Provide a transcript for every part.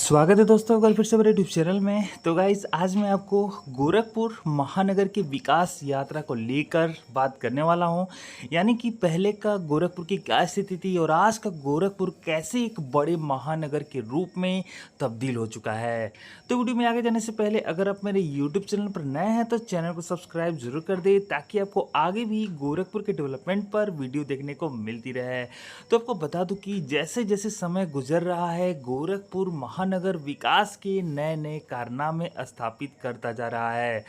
स्वागत है दोस्तों, कल फिर से मेरे यूट्यूब चैनल में। तो गाइस, आज मैं आपको गोरखपुर महानगर की विकास यात्रा को लेकर बात करने वाला हूं। यानी कि पहले का गोरखपुर की क्या स्थिति थी और आज का गोरखपुर कैसे एक बड़े महानगर के रूप में तब्दील हो चुका है। तो वीडियो में आगे जाने से पहले अगर आप मेरे यूट्यूब चैनल पर नए हैं तो चैनल को सब्सक्राइब जरूर कर दे, ताकि आपको आगे भी गोरखपुर के डेवलपमेंट पर वीडियो देखने को मिलती रहे। तो आपको बता दूं कि जैसे जैसे समय गुजर रहा है, गोरखपुर महानगर विकास के नए नए कारनामे स्थापित करता जा रहा है।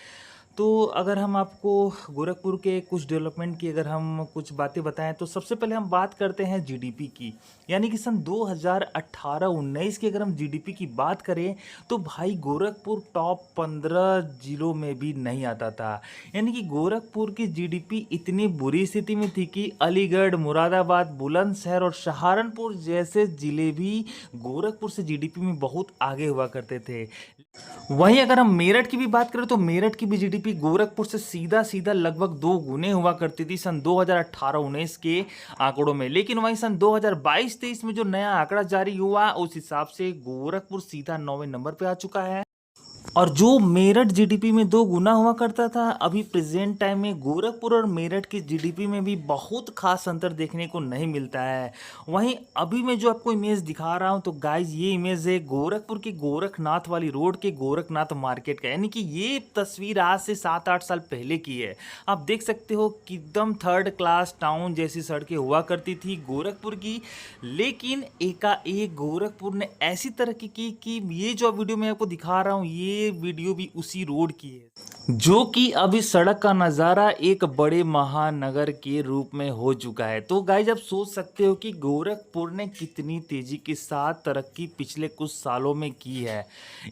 तो अगर हम आपको गोरखपुर के कुछ डेवलपमेंट की अगर हम कुछ बातें बताएं तो सबसे पहले हम बात करते हैं जीडीपी की। यानी कि सन 2018-19 की अगर हम जीडीपी की बात करें तो भाई गोरखपुर टॉप 15 जिलों में भी नहीं आता था। यानी कि गोरखपुर की जीडीपी इतनी बुरी स्थिति में थी कि अलीगढ़, मुरादाबाद, बुलंदशहर और सहारनपुर जैसे जिले भी गोरखपुर से जीडीपी में बहुत आगे हुआ करते थे। वहीं अगर हम मेरठ की भी बात करें तो मेरठ की भी जीडीपी गोरखपुर से सीधा सीधा लगभग 2 गुने हुआ करती थी सन 2018-19 के आंकड़ों में। लेकिन वहीं सन 2022-23 में जो नया आंकड़ा जारी हुआ, उस हिसाब से गोरखपुर सीधा 9वें नंबर पे आ चुका है। और जो मेरठ जीडीपी में 2 गुना हुआ करता था, अभी प्रेजेंट टाइम में गोरखपुर और मेरठ की जीडीपी में भी बहुत खास अंतर देखने को नहीं मिलता है। वहीं अभी मैं जो आपको इमेज दिखा रहा हूं तो गाइज, ये इमेज है गोरखपुर के गोरखनाथ वाली रोड के गोरखनाथ मार्केट का। यानी कि ये तस्वीर आज से 7-8 साल पहले की है। आप देख सकते हो कि एकदम थर्ड क्लास टाउन जैसी सड़कें हुआ करती थी गोरखपुर की। लेकिन एकाएक गोरखपुर ने ऐसी तरक्की की कि ये जो वीडियो मैं आपको दिखा रहा हूँ, ये वीडियो भी उसी रोड की है, जो कि अभी सड़क का नज़ारा एक बड़े महानगर के रूप में हो चुका है। तो गाइज, आप सोच सकते हो कि गोरखपुर ने कितनी तेजी के साथ तरक्की पिछले कुछ सालों में की है।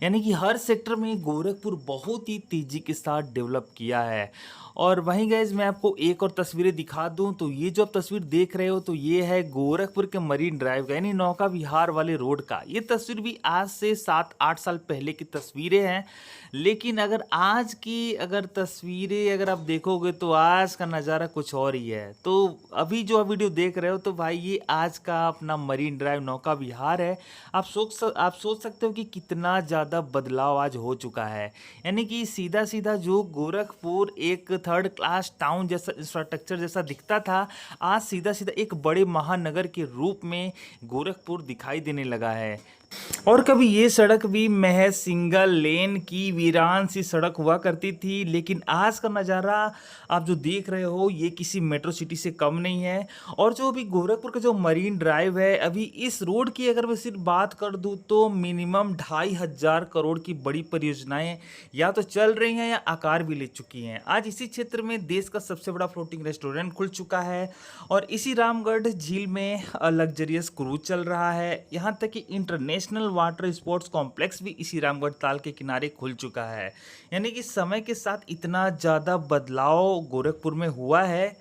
यानी कि हर सेक्टर में गोरखपुर बहुत ही तेजी के साथ डेवलप किया है। और वहीं गाइज, मैं आपको एक और तस्वीरें दिखा दूं तो ये जो आप तस्वीर देख रहे हो तो ये है गोरखपुर के मरीन ड्राइव का, यानी नौका विहार वाले रोड का। ये तस्वीर भी आज से 7-8 साल पहले की तस्वीरें हैं। लेकिन अगर आज की अगर तस्वीरें अगर आप देखोगे तो आज का नज़ारा कुछ और ही है। तो अभी जो आप वीडियो देख रहे हो तो भाई, ये आज का अपना मरीन ड्राइव नौका विहार है। आप सोच सकते हो कि कितना ज़्यादा बदलाव आज हो चुका है। यानी कि सीधा सीधा जो गोरखपुर एक थर्ड क्लास टाउन जैसा इंफ्रास्ट्रक्चर जैसा दिखता था, आज सीधा सीधा एक बड़े महानगर के रूप में गोरखपुर दिखाई देने लगा है। और कभी ये सड़क भी महज सिंगल लेन की वीरान सी सड़क हुआ करती थी, लेकिन आज का नज़ारा आप जो देख रहे हो ये किसी मेट्रो सिटी से कम नहीं है। और जो अभी गोरखपुर का जो मरीन ड्राइव है, अभी इस रोड की अगर मैं सिर्फ बात कर दूं तो मिनिमम 2,500 करोड़ की बड़ी परियोजनाएं या तो चल रही हैं या आकार भी ले चुकी हैं। आज इसी क्षेत्र में देश का सबसे बड़ा फ्लोटिंग रेस्टोरेंट खुल चुका है और इसी रामगढ़ झील में लग्जरियस क्रूज चल रहा है। यहाँ तक कि इंटरनेशनल वाटर स्पोर्ट्स कॉम्प्लेक्स भी इसी रामगढ़ ताल के किनारे खुल चुका है। यानी कि समय के साथ इतना ज़्यादा बदलाव गोरखपुर में हुआ है।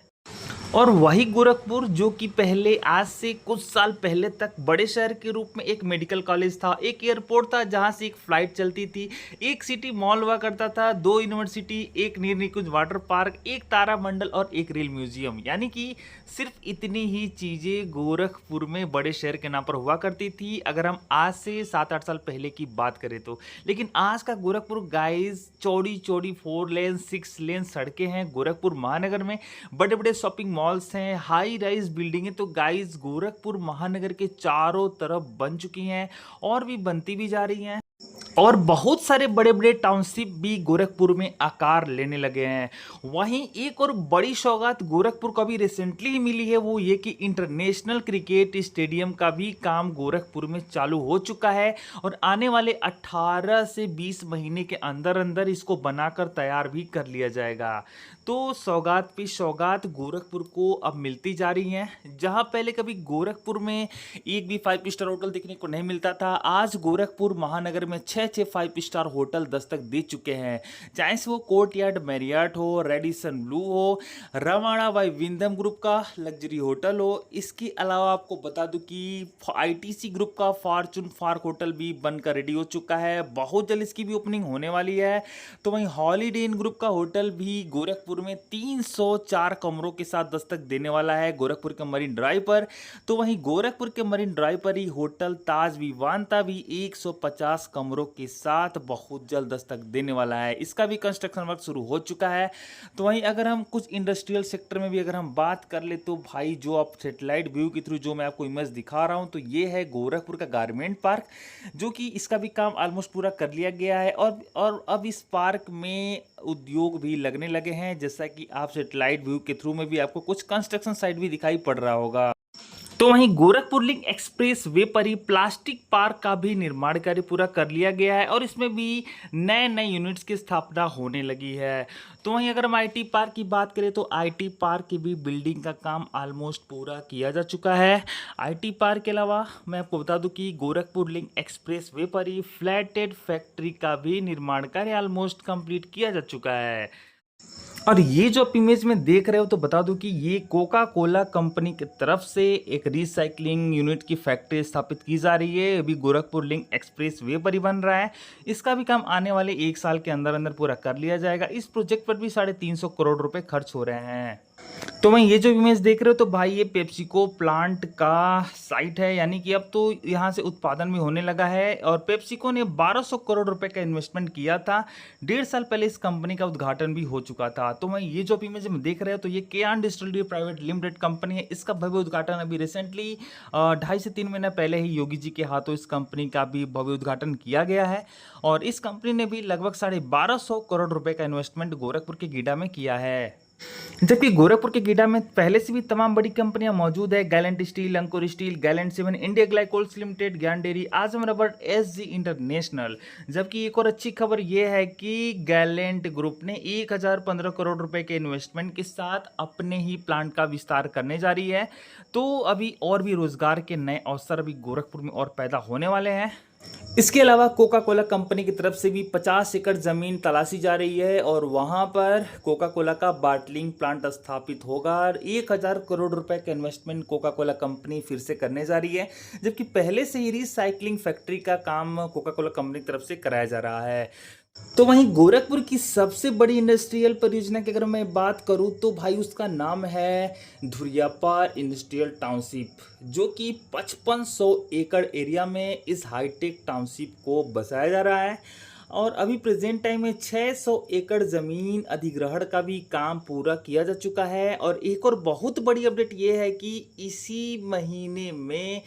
और वही गोरखपुर जो कि पहले आज से कुछ साल पहले तक बड़े शहर के रूप में एक मेडिकल कॉलेज था, एक एयरपोर्ट था जहां से एक फ्लाइट चलती थी, एक सिटी मॉल हुआ करता था, 2 यूनिवर्सिटी, एक नीर निकुंज वाटर पार्क, एक तारामंडल और एक रेल म्यूजियम। यानी कि सिर्फ इतनी ही चीज़ें गोरखपुर में बड़े शहर के नाम पर हुआ करती थी, अगर हम आज से 7-8 साल पहले की बात करें तो। लेकिन आज का गोरखपुर गाइज, चौड़ी चौड़ी 4 लेन 6 लेन सड़कें हैं गोरखपुर महानगर में, बड़े बड़े शॉपिंग मॉल्स हैं, हाई राइज बिल्डिंगें तो गाइस गोरखपुर महानगर के चारों तरफ बन चुकी हैं और भी बनती भी जा रही हैं। और बहुत सारे बड़े बड़े टाउनशिप भी गोरखपुर में आकार लेने लगे हैं। वहीं एक और बड़ी सौगात गोरखपुर को भी रिसेंटली ही मिली है, वो ये कि इंटरनेशनल क्रिकेट स्टेडियम का भी काम गोरखपुर में चालू हो चुका है और आने वाले 18 से 20 महीने के अंदर अंदर इसको बनाकर तैयार भी कर लिया जाएगा। तो सौगात पे सौगात गोरखपुर को अब मिलती जा रही हैं। जहां पहले कभी गोरखपुर में एक भी 5 स्टार होटल देखने को नहीं मिलता था, आज गोरखपुर महानगर में 6 6 5 स्टार होटल दस्तक दे चुके हैं, चाहे से वो कोर्टयार्ड मैरियट हो, रेडिसन ब्लू हो, रवाड़ा बाई विंदम ग्रुप का लग्जरी होटल हो। इसके अलावा आपको बता दूं कि आईटीसी ग्रुप का फॉर्चून पार्क होटल भी बनकर रेडी हो चुका है, बहुत जल्द इसकी भी ओपनिंग होने वाली है। तो वहीं हॉलीडे इन ग्रुप का होटल भी गोरखपुर में 304 कमरों के साथ दस्तक देने वाला है गोरखपुर के मरीन ड्राइव पर। तो वहीं गोरखपुर के मरीन ड्राइव पर ही होटल ताज विवांता भी 150 कमरों के साथ बहुत जल्द दस्तक देने वाला है, इसका भी कंस्ट्रक्शन वर्क शुरू हो चुका है। तो वहीं अगर हम कुछ इंडस्ट्रियल सेक्टर में भी अगर हम बात कर ले तो भाई जो आप सेटेलाइट व्यू के थ्रू जो मैं आपको इमेज दिखा रहा हूं तो ये है गोरखपुर का गारमेंट पार्क, जो कि इसका भी काम ऑलमोस्ट पूरा कर लिया गया है और अब इस पार्क में उद्योग भी लगने लगे हैं, जैसा कि आप सेटेलाइट व्यू के थ्रू में भी आपको कुछ कंस्ट्रक्शन साइट भी दिखाई पड़ रहा होगा। तो वहीं गोरखपुर लिंक एक्सप्रेस वे पर ही प्लास्टिक पार्क का भी निर्माण कार्य पूरा कर लिया गया है और इसमें भी नए नए यूनिट्स की स्थापना होने लगी है। तो वहीं अगर हम आईटी पार्क की बात करें तो आईटी पार्क की भी बिल्डिंग का काम ऑलमोस्ट पूरा किया जा चुका है। आईटी पार्क के अलावा मैं आपको बता दूं कि गोरखपुर लिंक एक्सप्रेस वे पर ही फ्लैटेड फैक्ट्री का भी निर्माण कार्य ऑलमोस्ट कंप्लीट किया जा चुका है। और ये जो आप इमेज में देख रहे हो तो बता दूं कि ये कोका कोला कंपनी की तरफ से एक रिसाइकलिंग यूनिट की फैक्ट्री स्थापित की जा रही है, अभी गोरखपुर लिंक एक्सप्रेस वे पर ही बन रहा है। इसका भी काम आने वाले 1 साल के अंदर अंदर पूरा कर लिया जाएगा। इस प्रोजेक्ट पर भी 350 करोड़ रुपए खर्च हो रहे हैं। तो वहीं ये जो इमेज देख रहे हो तो भाई ये पेप्सिको प्लांट का साइट है, यानी कि अब तो यहाँ से उत्पादन भी होने लगा है और पेप्सिको ने 1200 करोड़ रुपए का इन्वेस्टमेंट किया था। 1.5 साल पहले इस कंपनी का उद्घाटन भी हो चुका था। तो वहीं ये जो इमेज में देख रहे हो तो ये केआन डिस्टिलरी प्राइवेट लिमिटेड कंपनी है, इसका भव्य उद्घाटन अभी रिसेंटली 2.5 से 3 महीना पहले ही योगी जी के हाथों इस कंपनी का भी भव्य उद्घाटन किया गया है और इस कंपनी ने भी लगभग 1250 करोड़ रुपए का इन्वेस्टमेंट गोरखपुर के गीडा में किया है। जबकि गोरखपुर के गीडा में पहले से भी तमाम बड़ी कंपनियां मौजूद है, Gallant Steel, Ankur Steel, Gallant Seven, India Glycols Limited, Gyan Dairy, Azam Rubber, SG International. जबकि एक और अच्छी खबर यह है कि गैलेंट ग्रुप ने 1015 करोड़ रुपए के इन्वेस्टमेंट के साथ अपने ही प्लांट का विस्तार करने जा रही है। तो अभी और भी रोजगार के नए अवसर अभी गोरखपुर में और पैदा होने वाले हैं। इसके अलावा कोका कोला कंपनी की तरफ से भी 50 एकड़ जमीन तलाशी जा रही है और वहां पर कोका कोला का बॉटलिंग प्लांट स्थापित होगा और 1000 करोड़ रुपए का इन्वेस्टमेंट कोका कोला कंपनी फिर से करने जा रही है, जबकि पहले से ही रिसाइकलिंग फैक्ट्री का काम कोका कोला कंपनी की तरफ से कराया जा रहा है। तो वहीं गोरखपुर की सबसे बड़ी इंडस्ट्रियल परियोजना की अगर मैं बात करूं तो भाई उसका नाम है धुरियापार इंडस्ट्रियल टाउनशिप, जो कि 5500 एकड़ एरिया में इस हाईटेक टाउनशिप को बसाया जा रहा है और अभी प्रेजेंट टाइम में 600 एकड़ जमीन अधिग्रहण का भी काम पूरा किया जा चुका है। और एक और बहुत बड़ी अपडेट ये है कि इसी महीने में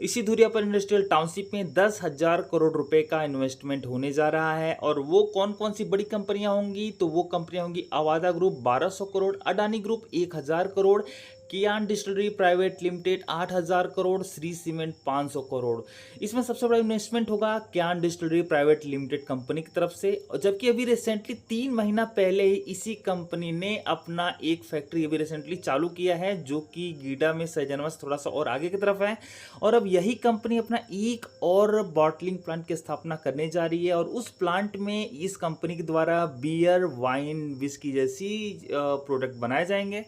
इसी धुरियापार इंडस्ट्रियल टाउनशिप में 10,000 करोड़ रुपए का इन्वेस्टमेंट होने जा रहा है। और वो कौन कौन सी बड़ी कंपनियां होंगी, तो वो कंपनियां होंगी Avaada Group 1200 crore, Adani Group 1000 crore, Kiaan Distillery Private Limited 8000 crore, Shree Cement 500 crore. इसमें सबसे बड़ा इन्वेस्टमेंट होगा Kiaan Distillery Private Limited company की तरफ से। और जबकि अभी रिसेंटली 3 महीना पहले ही इसी कंपनी ने अपना एक फैक्ट्री अभी रिसेंटली चालू किया है, जो कि गीडा में सहजनवा से थोड़ा सा और आगे की तरफ है। और अब यही कंपनी अपना एक और बॉटलिंग प्लांट की स्थापना करने जा रही है और उस प्लांट में इस कंपनी के द्वारा बियर, वाइन, विस्की जैसी प्रोडक्ट बनाए जाएंगे।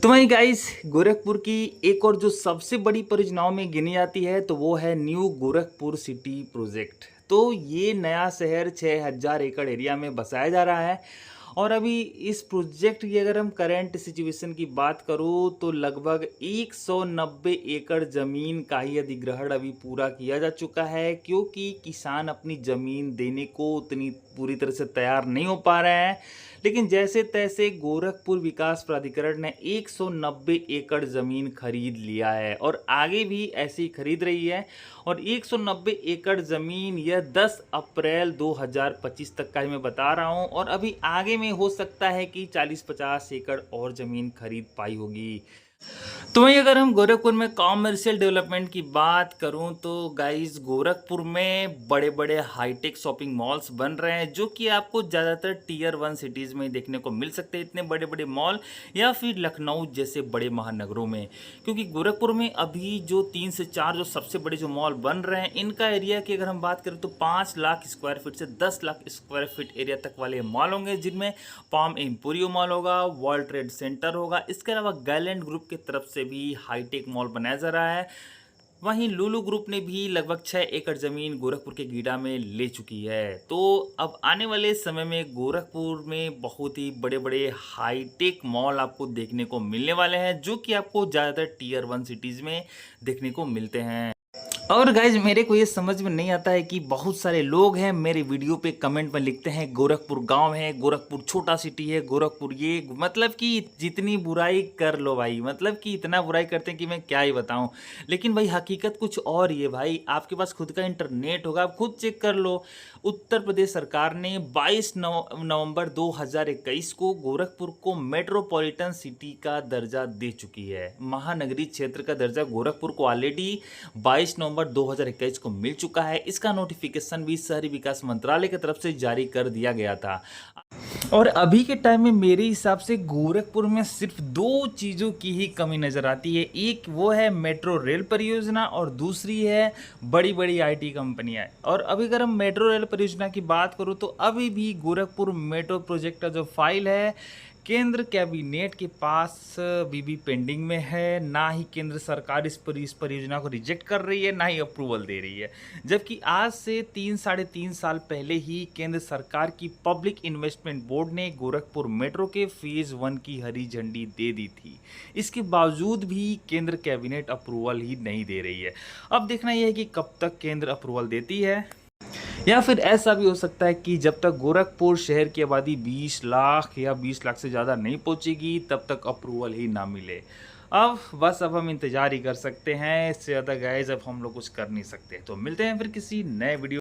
तो वहीं गाइस गोरखपुर की एक और जो सबसे बड़ी परियोजनाओं में गिनी जाती है तो वो है न्यू गोरखपुर सिटी प्रोजेक्ट। तो ये नया शहर 6000 एकड़ एरिया में बसाया जा रहा है और अभी इस प्रोजेक्ट की अगर हम करंट सिचुएशन की बात करूँ तो लगभग 190 एकड़ ज़मीन का ही अधिग्रहण अभी पूरा किया जा चुका है, क्योंकि किसान अपनी ज़मीन देने को उतनी पूरी तरह से तैयार नहीं हो पा रहे हैं। लेकिन जैसे तैसे गोरखपुर विकास प्राधिकरण ने 190 एकड़ ज़मीन खरीद लिया है और आगे भी ऐसी खरीद रही है और 190 एकड़ ज़मीन यह 10 अप्रैल 2025 तक का ही मैं बता रहा हूं और अभी आगे में हो सकता है कि 40-50 एकड़ और ज़मीन खरीद पाई होगी। तो वहीं अगर हम गोरखपुर में कॉमर्शियल डेवलपमेंट की बात करूं तो गाइस गोरखपुर में बड़े-बड़े हाईटेक शॉपिंग मॉल्स बन रहे हैं जो कि आपको ज़्यादातर टीयर 1 सिटीज़ में ही देखने को मिल सकते हैं इतने बड़े-बड़े मॉल या फिर लखनऊ जैसे बड़े महानगरों में। क्योंकि गोरखपुर में अभी जो 3 से 4 जो सबसे बड़े जो मॉल बन रहे हैं इनका एरिया की अगर हम बात करें तो 5 लाख स्क्वायर फीट से 10 लाख स्क्वायर फीट एरिया तक वाले मॉल होंगे जिनमें पाम एम्पोरियो मॉल होगा, वर्ल्ड ट्रेड सेंटर होगा, इसके अलावा गैलेंट ग्रुप की तरफ से भी हाईटेक मॉल बनाया जा रहा है। वहीं लुलु ग्रुप ने भी लगभग 6 एकड़ जमीन गोरखपुर के गीडा में ले चुकी है। तो अब आने वाले समय में गोरखपुर में बहुत ही बड़े-बड़े हाईटेक मॉल आपको देखने को मिलने वाले हैं जो कि आपको ज़्यादातर टीयर 1 सिटीज़ में देखने को मिलते हैं। और गाइज मेरे को ये समझ में नहीं आता है कि बहुत सारे लोग हैं मेरे वीडियो पे कमेंट में लिखते हैं गोरखपुर गांव है, गोरखपुर छोटा सिटी है, गोरखपुर ये मतलब कि जितनी बुराई कर लो भाई, मतलब कि इतना बुराई करते हैं कि मैं क्या ही बताऊं। लेकिन भाई हकीकत कुछ और ही है भाई, आपके पास खुद का इंटरनेट होगा, आप खुद चेक कर लो। उत्तर प्रदेश सरकार ने 22 नवंबर 2021 को गोरखपुर को मेट्रोपॉलिटन सिटी का दर्जा दे चुकी है। महानगरीय क्षेत्र का दर्जा गोरखपुर को ऑलरेडी 22 नवंबर 2021 को मिल चुका है। इसका नोटिफिकेशन भी शहरी विकास मंत्रालय की तरफ से जारी कर दिया गया था। और अभी के टाइम में मेरे हिसाब से गोरखपुर में सिर्फ 2 चीज़ों की ही कमी नज़र आती है। एक वो है मेट्रो रेल परियोजना और दूसरी है बड़ी बड़ी आईटी कंपनियां। और अभी अगर हम मेट्रो रेल परियोजना की बात करूँ तो अभी भी गोरखपुर मेट्रो प्रोजेक्ट का जो फाइल है केंद्र कैबिनेट के पास भी पेंडिंग में है। ना ही केंद्र सरकार इस परियोजना को रिजेक्ट कर रही है, ना ही अप्रूवल दे रही है। जबकि आज से 3-3.5 साल पहले ही केंद्र सरकार की पब्लिक इन्वेस्टमेंट बोर्ड ने गोरखपुर मेट्रो के फेज़ 1 की हरी झंडी दे दी थी। इसके बावजूद भी केंद्र कैबिनेट अप्रूवल ही नहीं दे रही है। अब देखना यह है कि कब तक केंद्र अप्रूवल देती है, या फिर ऐसा भी हो सकता है कि जब तक गोरखपुर शहर की आबादी 20 लाख या 20 लाख से ज़्यादा नहीं पहुंचेगी तब तक अप्रूवल ही ना मिले। अब हम इंतज़ार ही कर सकते हैं, इससे ज़्यादा गाइस अब हम लोग कुछ कर नहीं सकते। तो मिलते हैं फिर किसी नए वीडियो